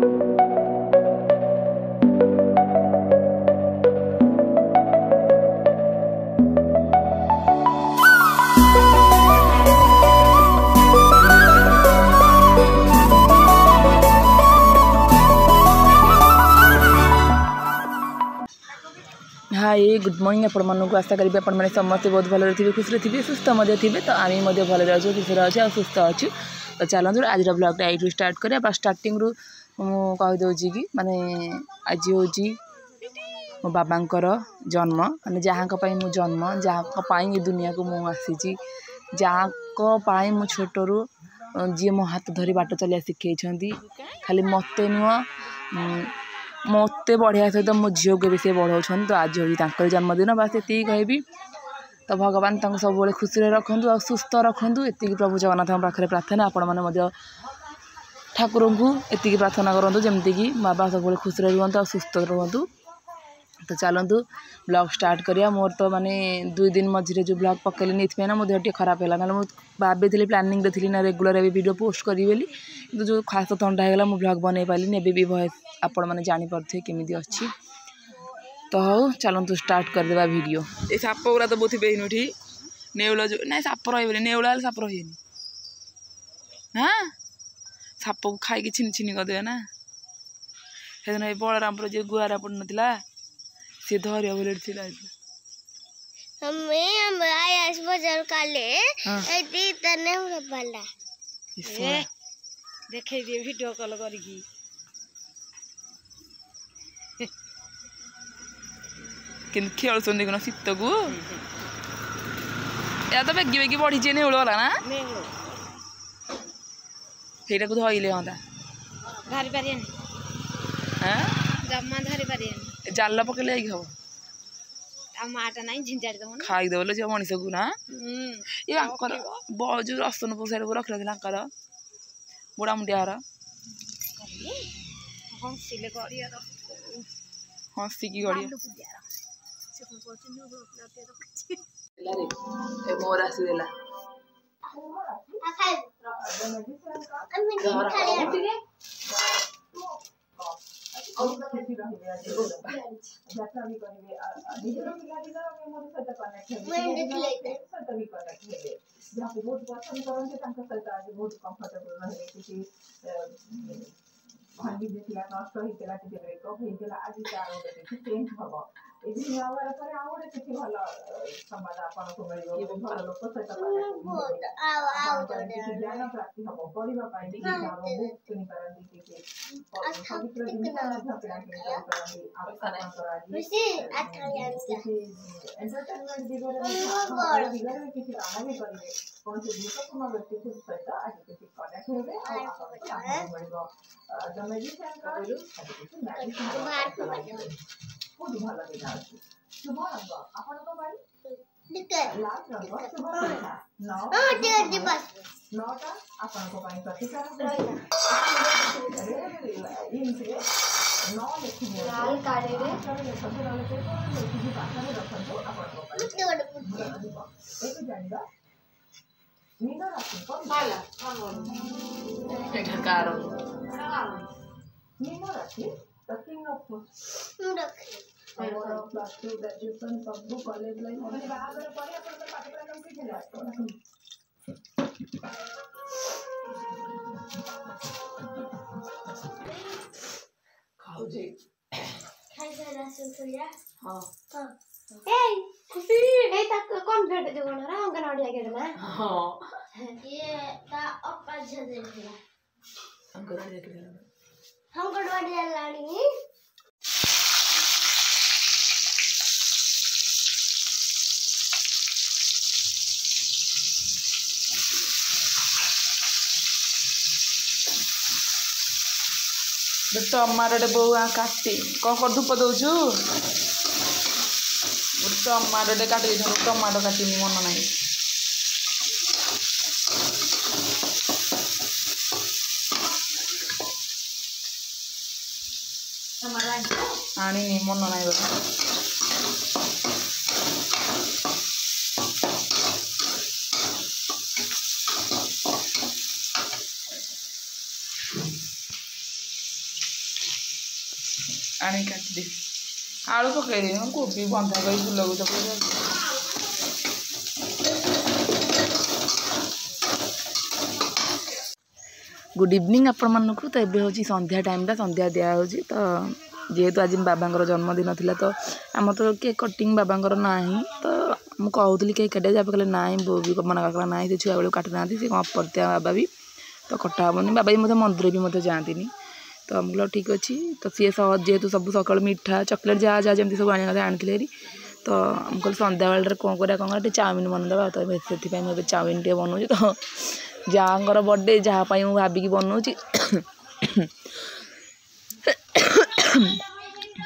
Hi good morning आपण मानक आशा करी आपण मैंने समस्त बहुत भल थे खुशी थे सुस्थ थे तो आम भल अच्छे खुशी अच्छे और सुस्थ अच्छे तो चलते आज ब्लॉगटा यू स्टार्ट करा स्टार्टिंग रू कहीदे कि माने आज हूँ मो बाबांकर जन्म माने जहाँ मो जन्म जहाँ ये दुनिया को मुझे जहाँ मु छोटू जी मो हाथ धरी बाट चलिया शिखे खाली मत नुह मत बढ़िया सहित मो झील को भी सी बढ़ाऊँ तो आज हूँ जन्मदिन बास ये कहबी तो भगवान सब खुशी रखु और सुस्थ रखु ये प्रभु जगन्नाथ पाखे प्रार्थना आपण मैंने ठाकुर को ये प्रार्थना करूँ जमती कि बाबा सब खुशी रुहतु और सुस्थ रुहतु। तो चलतु ब्लॉग स्टार्ट करिया मोर तो माने 2 दिन मझे जो ब्लॉग पकड़ी नहीं ना मो देह खराब है ना मुझे भाभी प्लानिंग थी ना रेगुलर ए वीडियो पोस्ट करी बोली कि जो खास थंडा होगा मुझे ब्लॉग बन पारे एबी भी भॉइस आपण मैंने जानीपे केमी अच्छी। तो हूँ चलतु स्टार्ट करदे वीडियो। ये साप गुरा तो बहुत बेहनुठी नेउल जो ना साप रही नेउला साप रही हाँ साप को खाई छिन छिन करदे ना से बलरामपुर जो गुआरा पड़ नाला सी धरिया बोले बाजार काले देखे दिए वीडियो कॉल करकी खेल देखना शीत को या तो बेगी बेगी बढ़ी नेउल वाला ना ସେଇଟା କୁ ଧଇଲେ हंता धरी पारियन हां जम्मा धरी पारियन जाल पकेले जाई हबो माटा नहीं झिंझाड़ी दमन खाई देवले जे मनीष को ना ये अंकर जो रसन पोसार को रख रखला अंकर बुढ़ा मुंडियार हंसिले गड़िया हंसी की गड़िया ए मोर आसी देला भांगी देखला नष्ट होइतला टिके ब्रेकअप होइतला आज चार गोटे चेंज हबो एबी नवर पर आउडे किछि भल समाज आपन को मिलियो भल लोक सहित ज्ञान प्राप्ति हबो परिवा पाइ कि जाबो बुक किनि करंदी कि पवित्र दिन झपड़ा के करंदी आपन कराजी एंटरटेनमेंट दिगरे किछि आना भी करिवे कोन से गुरुत्वपूर्ण व्यक्ति सहित आज किछि कनेक्ट होबे आ आपन मिलियो the magician card बहुत भल दिन अछि शुभ रंग आपन को बारी निकल लाल रंग शुभ रंग 9 हां दे बस 9टा आपन को पाई प्रतिकार इनसे 9 लिखिए लाल काटे रे सब लाल पे लिखि भाषा में रखो आपन को पाई एक जानिबा मीना राशि को माला एटा कारो मीना राशि the king of fruits और प्लस 2 ग्रेजुएशन सब कॉलेज लाइन और बाहर पढ़े अपन पाठ्यक्रम कम से चला खाओ जी खाई सारा सुनया हां हां ए खुशी ए तक कौन भेट जो ना अंगनवाड़ी गेट ना हां ये का अपा झदे दिला अंगनवाड़ी गेट ना अंगनवाड़ी लानी टमाटो बो काटी कौन कर धूप दौचु टमाटो काटी टमाटो काटी मन ना आनी मन ना आनी काटदे आलू पकई कोबी बंधाकोबी फुलकोबी पकई गुड इवनिंग आपण मानक तो ये हूँ संध्या टाइम संध्या दिया हो तो जेहेतु आज बाबांकर जन्मदिन थिला तो आम तो केक कटिंग बाबांकर ना तो मुझे कहूली केक काटे जब कहले ना बो भी मना कर ना से छुआ बेलू काटू ना सी कम अपरत्या बाबा भी तो कटा हेनी बाबा भी मतलब मंदिर भी मतलब जाती तो हम कहल ठीक अच्छे तो सी सहज जेहेतु सब सका मिठा चॉकलेट जहाँ जहाँ जमी सब आने आनी तो हम कहल संध्या बेल कौन कर चाउमिन बनदेवा तो से मुझे चाउमिन टे बनाऊँ तो जहाँ बर्थडे जहाँ मुझे भाविकी बनाऊँ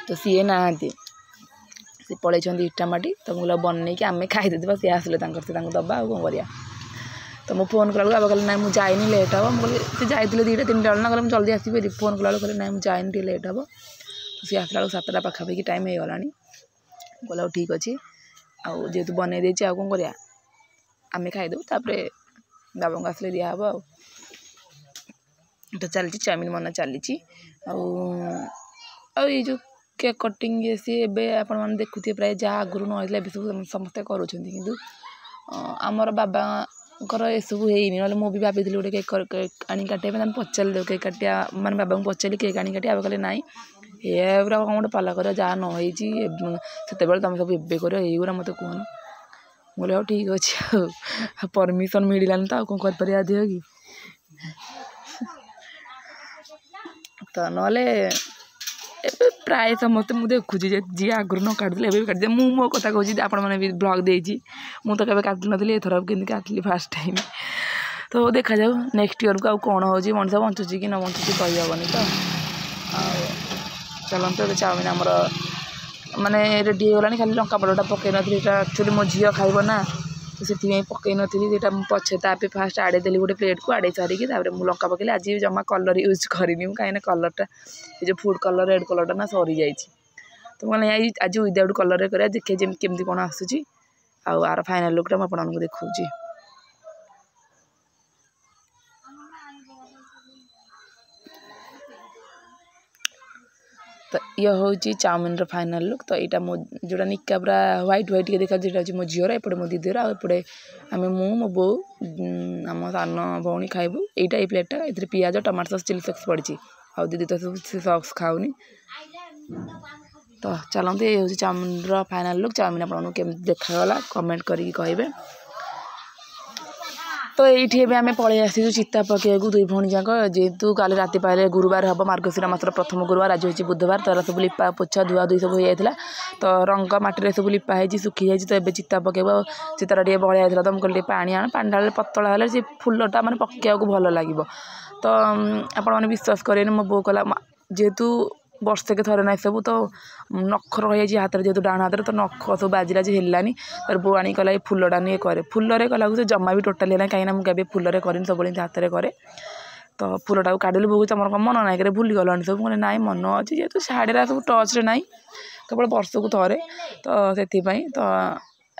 तो सी ना सी पलि इटामाटी तो मुझे बनई कि आम खाईदे सी आसिले दबा आ कौन कर तो मुझे फोन कला बाबा कहले ना मुझे जाइनी लेट हम कहले सी जाते 2-3 बेल ना कहले जल्दी आसपे फोन कला कहले ना मुझे जाइनी लेट हम तो सी आसला 7टा पाखापाखि टाइम हो गलानी कहला ठीक अच्छे आउ जेहेतु बनई दे कौन कर आम खाईदेव तापर बाबा को आसले दिहब तो चलती चाउमिन बना चली आई जो केक कटिंग ये सी आपण मैंने देखुए प्राय जहाँ आगुरी ना सब समस्ते करूँ आमर बाबा ये सब है ना मुझे भाभी गोटे केक आनी काटे पचारे केक काटिया माने बाबा को पचारि केक आनी काटे कहले ना ये पूरा कौन गोटे पाला कर जहाँ नई से तुम सब ए कर युरा मत कहन बोले हाँ ठीक अच्छे परमिशन मिलानी तो कौन कर दिह कि तो ना प्राय समस्त मुझे देखुची जी आगुरी न काटुले भी काटदे मु मो कथा कहूँ आपण मैंने भी ब्लॉग देती मुझे कभी काटू नी एथर केमती काटली फास्ट टाइम तो देखा जाऊ नेक्स्ट ईयर को कौन हो मनीष बंचुची कि न बंचुची कहीहबनी तो चलते तो चाउमिन आमर माने रेडी हो गलानी खाली लंका पाउडर पकई नी एक्चुअली मो झील खाइब ना तो से पकई नी पछे तापे फास्ट आड़े देली गोटे प्लेट को आड़े सारिकी मुझे लंका पकईली आज जमा कलर यूज करनी कहीं कलरटा ये जो फूड कलर रेड कलरटा ना सरी जाइए तो मैंने आज विदाउट कलर कर देखिए केमती कौन आसूँ आर फाइनाल लुकटा मुझे देखा तो ये हूँ चाउमिन फाइनाल लुक तो यहाँ मो जोटा निका पूरा व्हाइट व्हाइट के देखा जो मो झीर एपटे मो दीदीर आउटे आम मो बो आम सान भौणी खाइबू यहीटा ये प्लेटा ये पियाज टमाटो सॉस चिली सॉस पड़ी आ दीदी तो सब सॉस खाऊनी तो चलते ये हूँ चाउमिन फाइनाल लुक चाउमिन आपको केमती देखागला कमेंट करके कहे तो ये आम पलि आसी चिता पकड़ 2 भौणी जाक जेहेतु काली राति पाइले गुरुवार हम मार्गशीर मासर प्रथम गुरुवार आज हूँ बुधवार तो सब लिपा पोछा धुआ धुई सब हो जाता तो रंग मटी सब लिपाई सुखी जाए तो ये चिता पकेब चितार टे बलिया तो मुझे पानी आण पानी ढाल पतला हेल्ले से फुलटा मैंने पकेया भल लगे तो आपण मैंने विश्वास करें मो बो कला जेहेतु वर्षे के थरे ना सब तो नख रही हाथ में जेहतु डाण हाथ तो नख सब बाजिला हेलानी तर बो आनी कला फुलटा नहीं करे फुलरे कला जमा भी टोटाल है कहीं मुझे केवे फुलरे कर सब हाथ में करे तो फुलटा को काटिली बहुत तुम मन ना करे भूली गलानी सब मैंने ना मन अच्छी जेहतु साड़े सब टच ना केवल वर्ष को थरे तो से तो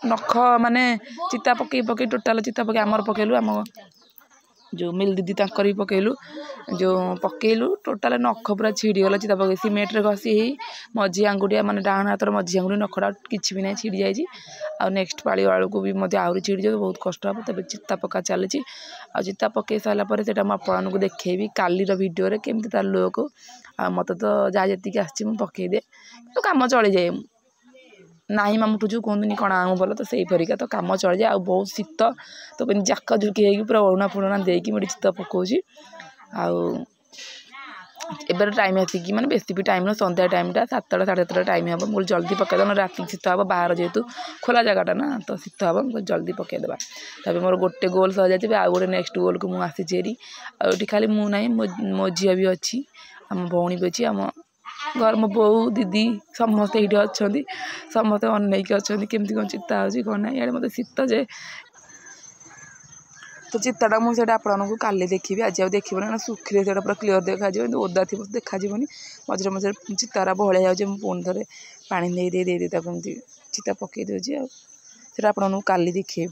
नख माने चिता पकई टोटाल चिता पकई आमर पकेलु आम जो मिल दीदी तक पकेलु जो पकेलु टोटाल नख पूरा छिड़गला चिता पकई सीमेंट घसी मझी आंगुठिया माने डाण हाथ मझी आंगुठी नखटा किसी भी ना छिड़ी जाइए आ नेक्स्ट पाली बेलू को भी मत आहरी छिड़ी जाए बहुत कष्ट हे तब चिता पका चली आ चिता पकई सारापर से आपको देखी कालीर भिडियो केमती तार लुक आ मत तो जहाँ जी आसी पकईदे तो कम चली जाए नाही मामुठू जो कहते कण आम भल तो सही परिका तो कम चल जाए आ बहुत शीत तो जाक झुकी पूरा ओढ़ना फुड़ना देकी मुझे चिता पकाऊँगी एबार टाइम आसिक मैंने बेसी भी टाइम ना संध्या टाइमटा 7टा 7:30 टाइम हम मुझे जल्दी पकईदे राति शीत हे बाहर जेहेतु खोला जगटा ना तो शीत हम जल्दी पकईदेवा तब मोर गोटे गोल सह जाए आउ गोटे नेक्स्ट गोल को मुझे आसी आठी खाली मु ना मो झी भी अच्छी आम भौणी भी अच्छी आम घर मो बो दीदी समस्ते ये अच्छा समस्ते अनेक अच्छा केमती कौन चिता हो कौन ना इे मत शीत जे तो चिताटा मुझे आपको काली देखी आज आ देख ना सुखी से पूरा क्लीयर देखा ओदा थी देखा मझे मझे चितारा बहलिया जाऊँगे मुझे पुणी थे पा दे चिता पकई दूसरी आपको काली देखी।